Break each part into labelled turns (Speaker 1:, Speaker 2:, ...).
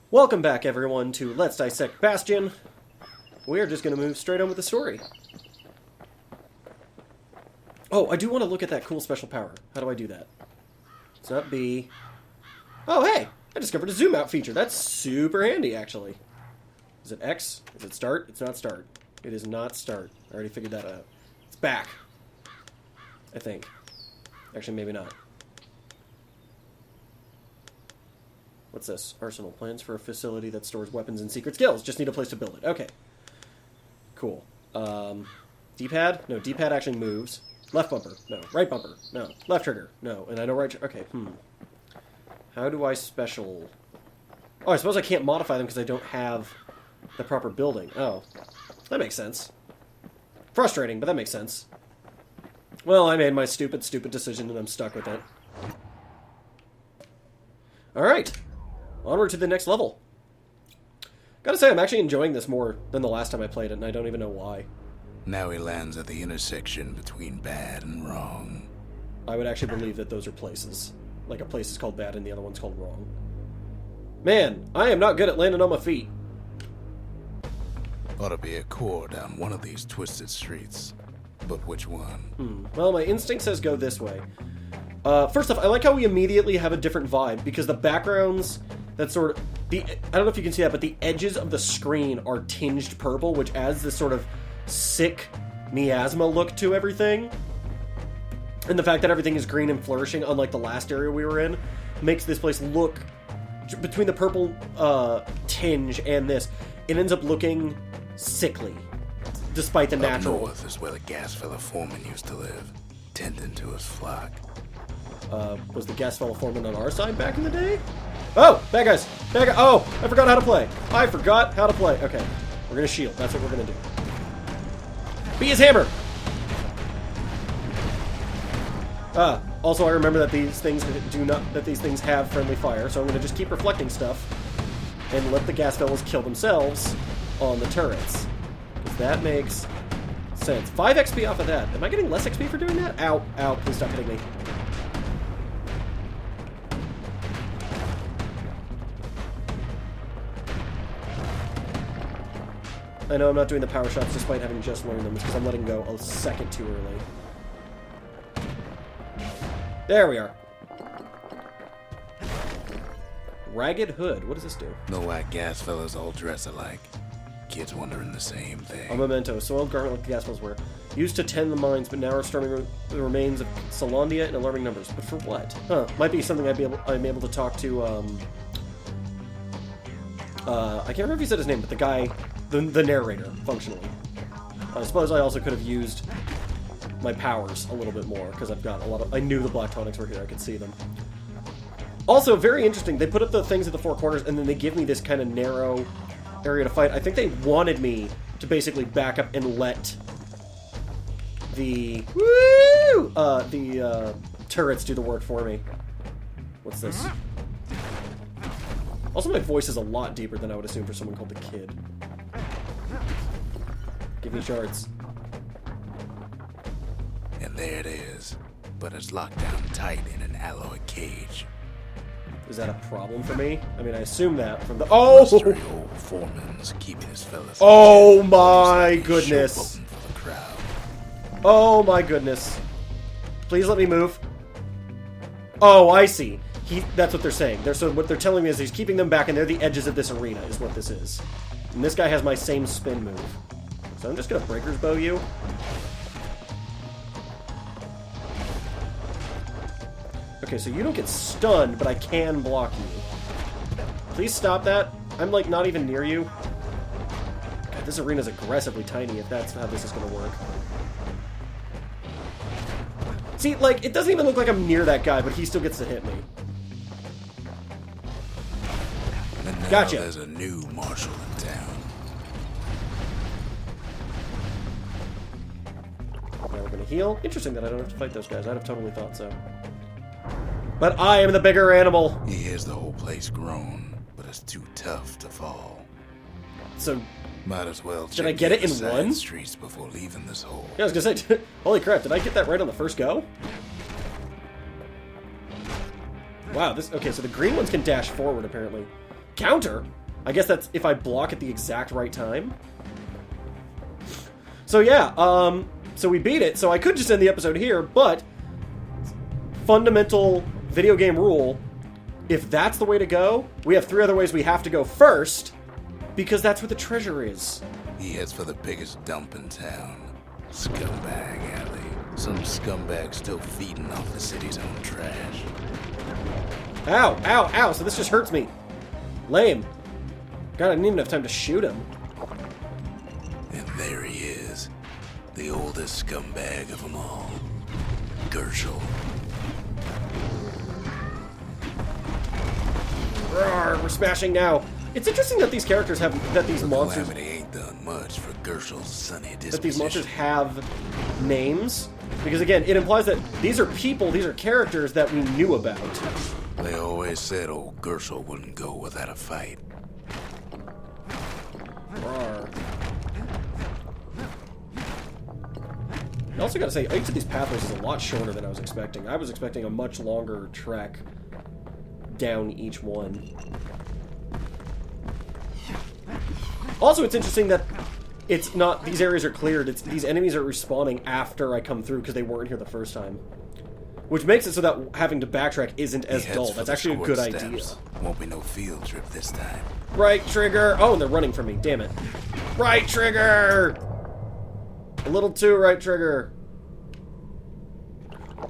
Speaker 1: Welcome back, everyone, to Let's Dissect Bastion. We are just going to move straight on with the story. Oh, I do want to look at that cool special power. How do I do that? It's not B. Oh, hey! I discovered a zoom out feature. That's super handy, actually. Is it X? Is it start? It's not start. It is not start. I already figured that out. It's back. I think. Actually, maybe not. What's this? Arsenal. Plans for a facility that stores weapons and secret skills. Just need a place to build it. Okay. Cool. D-pad? No, D-pad actually moves. Left bumper. No. Right bumper. No. Left trigger. No. And I know right... Okay, How do I special... Oh, I suppose I can't modify them because I don't have the proper building. Oh. That makes sense. Frustrating, but that makes sense. Well, I made my stupid decision and I'm stuck with it. Alright. Onward to the next level. Gotta say, I'm actually enjoying this more than the last time I played it, and I don't even know why.
Speaker 2: Now he lands at the intersection between bad and wrong.
Speaker 1: I would actually believe that those are places. Like a place is called bad and the other one's called wrong. Man, I am not good at landing on my feet.
Speaker 2: Ought to be a core down one of these twisted streets. But which one?
Speaker 1: Well, my instinct says go this way. First off, I like how we immediately have a different vibe, because the backgrounds... That sort of... I don't know if you can see that, but the edges of the screen are tinged purple, which adds this sort of sick miasma look to everything. And the fact that everything is green and flourishing, unlike the last area we were in, makes this place look... Between the purple tinge and this, it ends up looking sickly. Despite the natural...
Speaker 2: Up north is where the gas fella foreman used to live, tending to his flock.
Speaker 1: Was the gas fella foreman on our side back in the day? Oh! Bad guys! Bad guy! Oh! I forgot how to play! I forgot how to play! Okay. We're gonna shield. That's what we're gonna do. Be his hammer! Also I remember that these things have friendly fire, so I'm gonna just keep reflecting stuff and let the gas fellas kill themselves on the turrets. Because that makes sense. 5 XP off of that. Am I getting less XP for doing that? Ow. Ow. Please stop hitting me. I know I'm not doing the power shots despite having just learned them. It's because I'm letting go a second too early. There we are. Ragged Hood. What does this do?
Speaker 2: No why gas fellas all dress alike. Kids wondering the same thing.
Speaker 1: A memento. Soiled garment like the gas fellas were. Used to tend the mines, but now are storming the remains of Solandia in alarming numbers. But for what? Huh. Might be something I'm able to talk to, I can't remember if he said his name, but the guy... The narrator, functionally. I suppose I also could have used my powers a little bit more, because I've got a lot of... I knew the black tonics were here, I could see them. Also, very interesting, they put up the things at the 4 corners, and then they give me this kind of narrow area to fight. I think they wanted me to basically back up and let the... turrets do the work for me. What's this? Also, my voice is a lot deeper than I would assume for someone called the Kid. Give me shards.
Speaker 2: And there it is. But it's locked down tight in an alloy cage.
Speaker 1: Is that a problem for me? I mean, I assume that from the... Oh!
Speaker 2: Mystery old foreman's keeping his fellas...
Speaker 1: Oh my goodness.
Speaker 2: For the crowd.
Speaker 1: Oh my goodness. Please let me move. Oh, I see. That's what they're saying. So what they're telling me is he's keeping them back, and they're the edges of this arena, is what this is. And this guy has my same spin move. So I'm just gonna breaker's bow you. Okay, so you don't get stunned, but I can block you. Please stop that. I'm, like, not even near you. God, this arena's aggressively tiny if that's how this is gonna work. See, like, it doesn't even look like I'm near that guy, but he still gets to hit me.
Speaker 2: And now
Speaker 1: gotcha.
Speaker 2: There's a new marshal in town.
Speaker 1: Now we're gonna heal. Interesting that I don't have to fight those guys. I'd have totally thought so. But I am the bigger animal.
Speaker 2: He hears the whole place groan, but it's too tough to fall.
Speaker 1: So,
Speaker 2: might as well.
Speaker 1: Did I get it in one?
Speaker 2: Streets before leaving this hole.
Speaker 1: Yeah, I was gonna say, holy crap, did I get that right on the first go? Wow, okay, so the green ones can dash forward, apparently. Counter? I guess that's if I block at the exact right time. So yeah, so we beat it. So I could just end the episode here, but fundamental video game rule, if that's the way to go, we have 3 other ways we have to go first, because that's where the treasure is.
Speaker 2: He heads for the biggest dump in town. Scumbag Alley. Some scumbag still feeding off the city's own trash.
Speaker 1: Ow, ow, ow, so this just hurts me. Lame. God, I didn't even have time to shoot him.
Speaker 2: And there he is. The oldest scumbag of them all. Gershel.
Speaker 1: Roar, we're smashing now. It's interesting that these characters have, that these monsters...
Speaker 2: Calamity ain't done much for Gershel's sunny disposition.
Speaker 1: That these monsters have names. Because again, it implies that these are people, these are characters that we knew about.
Speaker 2: They always said old Gershel wouldn't go without a fight.
Speaker 1: Roar. I also gotta say, each of these pathways is a lot shorter than I was expecting. I was expecting a much longer trek down each one. Also, it's interesting that it's not, these areas are cleared, it's these enemies are respawning after I come through because they weren't here the first time. Which makes it so that having to backtrack isn't as dull. That's actually a good idea.
Speaker 2: Won't be no field trip this time.
Speaker 1: Right trigger! Oh, and they're running from me, damn it. Right trigger! A little too right trigger.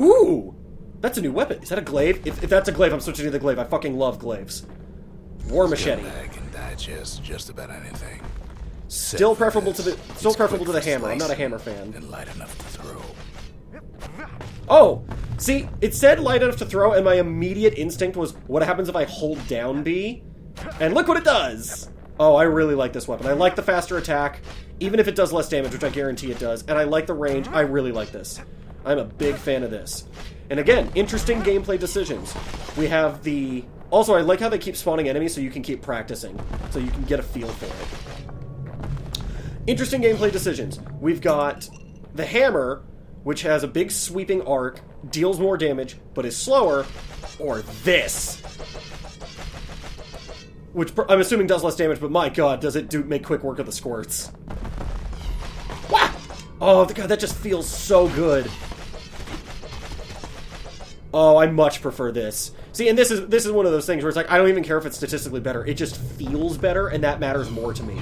Speaker 1: Ooh! That's a new weapon. Is that a glaive? If that's a glaive, I'm switching to the glaive. I fucking love glaives. War machete.
Speaker 2: I can digest just about anything.
Speaker 1: Still preferable to the hammer. I'm not a hammer fan.
Speaker 2: And light enough to throw.
Speaker 1: Oh! See, it said light enough to throw, and my immediate instinct was, what happens if I hold down B? And look what it does! Oh, I really like this weapon. I like the faster attack, even if it does less damage, which I guarantee it does. And I like the range. I really like this. I'm a big fan of this. And again, interesting gameplay decisions. We have the... Also, I like how they keep spawning enemies so you can keep practicing. So you can get a feel for it. Interesting gameplay decisions. We've got the hammer, which has a big sweeping arc, deals more damage, but is slower. Or this. Which I'm assuming does less damage, but my god, does it make quick work of the squirts. Wah! Oh, god, that just feels so good. Oh, I much prefer this. See, and this is one of those things where it's like, I don't even care if it's statistically better. It just feels better, and that matters more to me.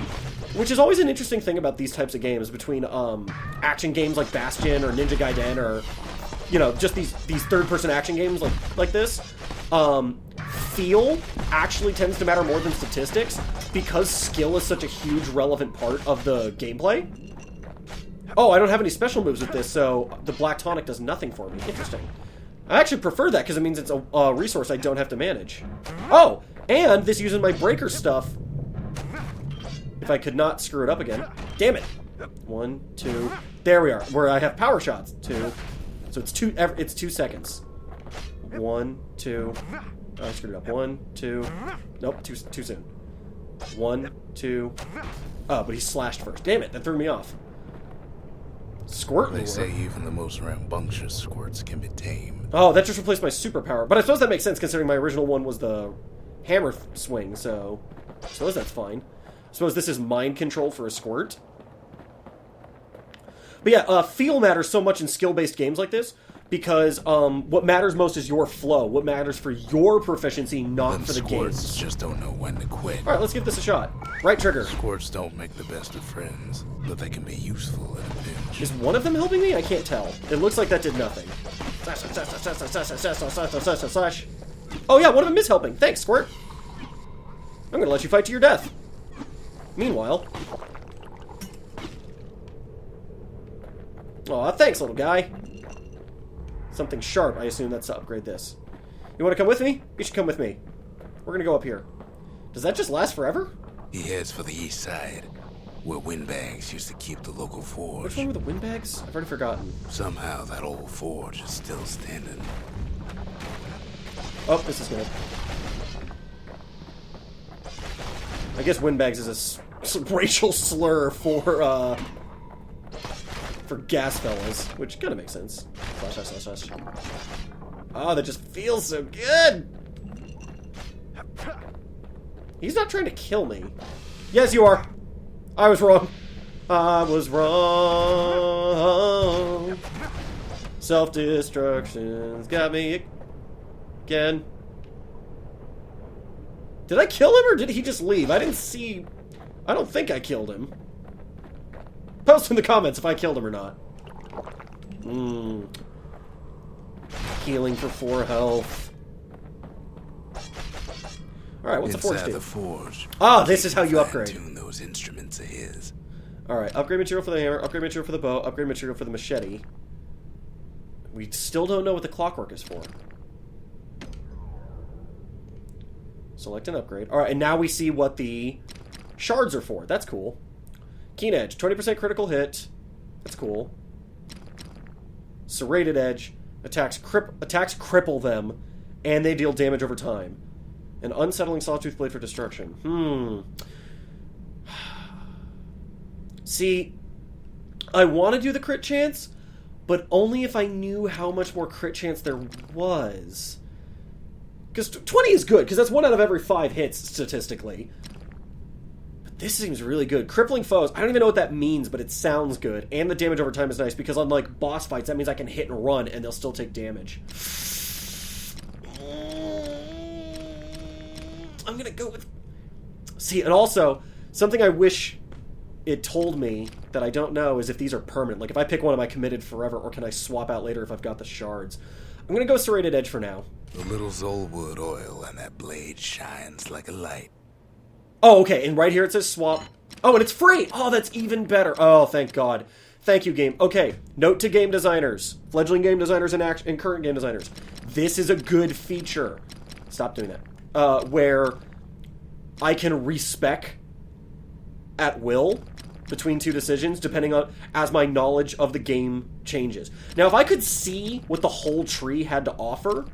Speaker 1: Which is always an interesting thing about these types of games, between action games like Bastion or Ninja Gaiden, or, you know, just these third-person action games like this. Feel actually tends to matter more than statistics, because skill is such a huge relevant part of the gameplay. Oh, I don't have any special moves with this, so the Black Tonic does nothing for me. Interesting. I actually prefer that, because it means it's a resource I don't have to manage. Oh, and this uses my breaker stuff. If I could not screw it up again. Damn it. 1, 2. There we are, where I have power shots. 2. So it's 2 seconds. 1, 2. Oh, I screwed it up. 1, 2. Nope, too soon. 1, 2. Oh, but he slashed first. Damn it, that threw me off. Squirt lure.
Speaker 2: They say even the most rambunctious squirts can be tamed.
Speaker 1: Oh, that just replaced my superpower. But I suppose that makes sense, considering my original one was the hammer swing, so I suppose that's fine. I suppose this is mind control for a squirt. But yeah, feel matters so much in skill-based games like this, because what matters most is your flow. What matters for your proficiency, not for the game's.
Speaker 2: Squirts just don't know when to quit.
Speaker 1: Alright, let's give this a shot. Right trigger.
Speaker 2: Squirts don't make the best of friends, but they can be useful in a pinch.
Speaker 1: Is one of them helping me? I can't tell. It looks like that did nothing. Slash. Oh yeah, one of them is helping. Thanks, Squirt. I'm gonna let you fight to your death. Meanwhile... Aw, thanks, little guy. Something sharp. I assume that's to upgrade this. You want to come with me? You should come with me. We're gonna go up here. Does that just last forever?
Speaker 2: He heads for the east side, where windbags used to keep the local forge.
Speaker 1: Which one were the windbags? I've already forgotten.
Speaker 2: Somehow that old forge is still standing.
Speaker 1: Oh, this is good. I guess windbags is a racial slur for gas fellas, which kind of makes sense. Slash. Oh, that just feels so good! He's not trying to kill me. Yes, you are. I was wrong. I was wrong. Self-destruction's got me again. Did I kill him or did he just leave? I didn't see... I don't think I killed him. Post in the comments if I killed him or not. Healing for 4 health. Alright, what's the forge do?
Speaker 2: The forge,
Speaker 1: this is how you upgrade.
Speaker 2: Tune those instruments of his.
Speaker 1: Alright, upgrade material for the hammer, upgrade material for the bow, upgrade material for the machete. We still don't know what the clockwork is for. Select an upgrade. Alright, and now we see what the shards are for. That's cool. Keen edge, 20% critical hit. That's cool. Serrated edge, attacks cripple them, and they deal damage over time. An unsettling sawtooth blade for destruction. See, I want to do the crit chance, but only if I knew how much more crit chance there was. Because 20 is good, because that's 1 out of every 5 hits, statistically. But this seems really good. Crippling foes, I don't even know what that means, but it sounds good. And the damage over time is nice, because unlike boss fights, that means I can hit and run, and they'll still take damage. I'm gonna go with... See, and also, something I wish it told me that I don't know is if these are permanent. Like, if I pick one, am I committed forever, or can I swap out later if I've got the shards? I'm gonna go serrated edge for now.
Speaker 2: A little Zolwood oil, and that blade shines like a light.
Speaker 1: Oh, okay, and right here it says swap. Oh, and it's free! Oh, that's even better. Oh, thank God. Thank you, game. Okay, note to game designers. Fledgling game designers and current game designers. This is a good feature. Stop doing that. Where I can respec at will between 2 decisions, depending on as my knowledge of the game changes. Now, if I could see what the whole tree had to offer...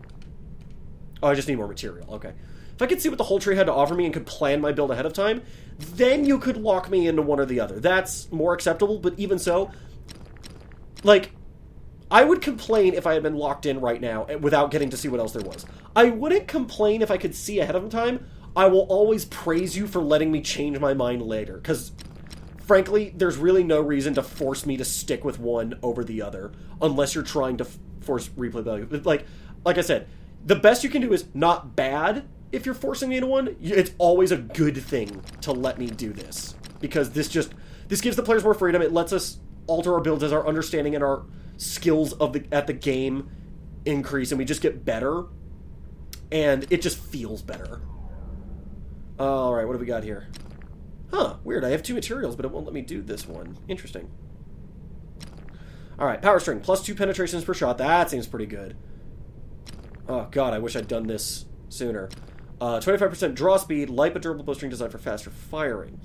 Speaker 1: Oh, I just need more material. Okay. If I could see what the whole tree had to offer me and could plan my build ahead of time, then you could lock me into one or the other. That's more acceptable, but even so, like, I would complain if I had been locked in right now without getting to see what else there was. I wouldn't complain if I could see ahead of time. I will always praise you for letting me change my mind later, because... Frankly, there's really no reason to force me to stick with one over the other, unless you're trying to force replay value. Like I said, the best you can do is not bad if you're forcing me into one. It's always a good thing to let me do this, because this gives the players more freedom. It lets us alter our builds as our understanding and our skills at the game increase, and we just get better, and it just feels better. Alright, what do we got here? Huh, weird. I have 2 materials, but it won't let me do this one. Interesting. Alright, power string. Plus 2 penetrations per shot. That seems pretty good. Oh, God, I wish I'd done this sooner. 25% draw speed. Light but durable bowstring designed for faster firing.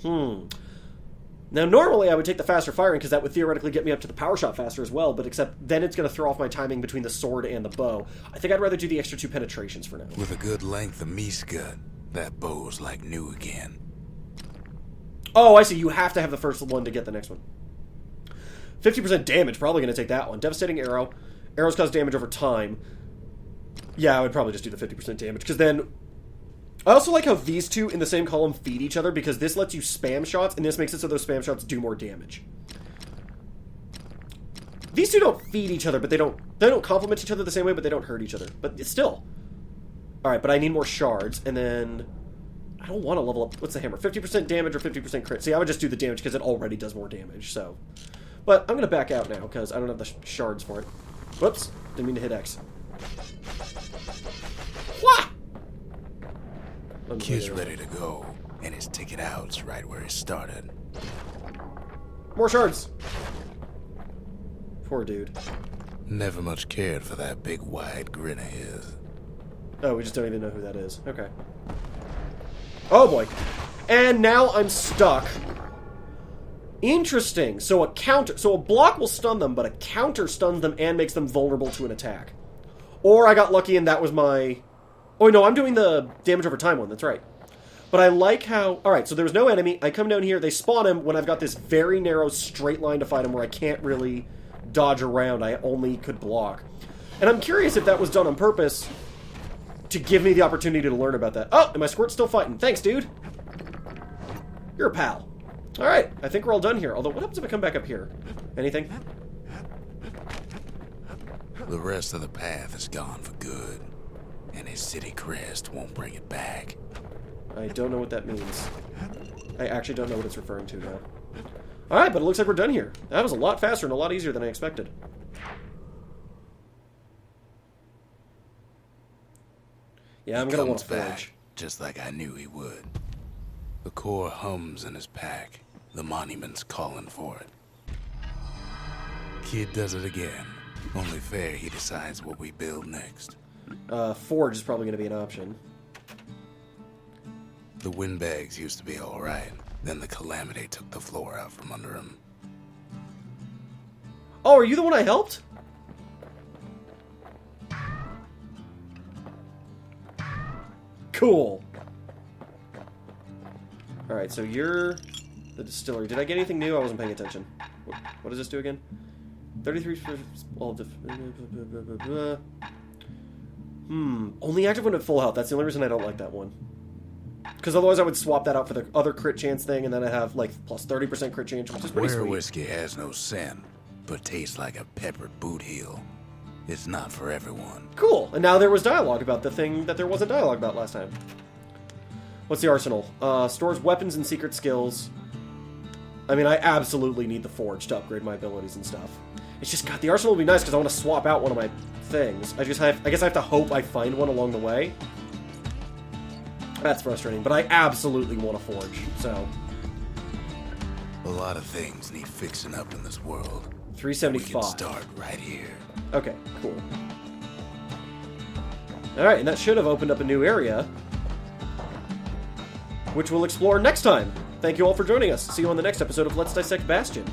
Speaker 1: Now, normally I would take the faster firing, because that would theoretically get me up to the power shot faster as well, but except then it's going to throw off my timing between the sword and the bow. I think I'd rather do the extra 2 penetrations for now.
Speaker 2: With a good length of Meesgut, that bow's like new again.
Speaker 1: Oh, I see. You have to have the first one to get the next one. 50% damage. Probably going to take that one. Devastating arrow. Arrows cause damage over time. Yeah, I would probably just do the 50% damage, because then... I also like how these 2 in the same column feed each other, because this lets you spam shots, and this makes it so those spam shots do more damage. These 2 don't feed each other, but they don't complement each other the same way, but they don't hurt each other. But it's still... Alright, but I need more shards, and then... I don't want to level up... What's the hammer? 50% damage or 50% crit? See, I would just do the damage because it already does more damage, so... But I'm going to back out now because I don't have the shards for it. Whoops. Didn't mean to hit X. Wah!
Speaker 2: Kid's ready to go, and his ticket out's right where he started.
Speaker 1: More shards! Poor dude.
Speaker 2: Never much cared for that big wide grin of his.
Speaker 1: Oh, we just don't even know who that is. Okay. Oh boy. And now I'm stuck. Interesting. So a block will stun them, but a counter stuns them and makes them vulnerable to an attack. Or I got lucky and that was my... Oh no, I'm doing the damage over time one, that's right. But I like how... Alright, so there was no enemy. I come down here, they spawn him when I've got this very narrow straight line to fight him where I can't really dodge around. I only could block. And I'm curious if that was done on purpose to give me the opportunity to learn about that. Oh, and my squirt's still fighting. Thanks, dude. You're a pal. Alright, I think we're all done here. Although, what happens if I come back up here? Anything?
Speaker 2: The rest of the path is gone for good, and his city crest won't bring it back.
Speaker 1: I don't know what that means. I actually don't know what it's referring to now. Alright, but it looks like we're done here. That was a lot faster and a lot easier than I expected. Yeah, I'm gonna want to forge.
Speaker 2: Just like I knew he would. The core hums in his pack. The monument's calling for it. Kid does it again. Only fair he decides what we build next.
Speaker 1: Forge is probably gonna be an option.
Speaker 2: The windbags used to be alright. Then the calamity took the floor out from under him.
Speaker 1: Oh, are you the one I helped? Cool. Alright, so you're the distillery. Did I get anything new? I wasn't paying attention. What does this do again? 33 for all only active when at full health. That's the only reason I don't like that one. Because otherwise I would swap that out for the other crit chance thing, and then I have, like, plus 30% crit chance, which is pretty sweet.
Speaker 2: Where whiskey has no scent, but tastes like a peppered boot heel, it's not for everyone.
Speaker 1: Cool. And now there was dialogue about the thing that there wasn't dialogue about last time. What's the arsenal? Stores weapons and secret skills. I mean, I absolutely need the forge to upgrade my abilities and stuff. It's just, God, the arsenal would be nice because I want to swap out one of my things. I guess I have to hope I find one along the way. That's frustrating, but I absolutely want a forge, so.
Speaker 2: A lot of things need fixing up in this world.
Speaker 1: 375.
Speaker 2: We can start right here.
Speaker 1: Okay, cool. Alright, and that should have opened up a new area, which we'll explore next time. Thank you all for joining us. See you on the next episode of Let's Dissect Bastion.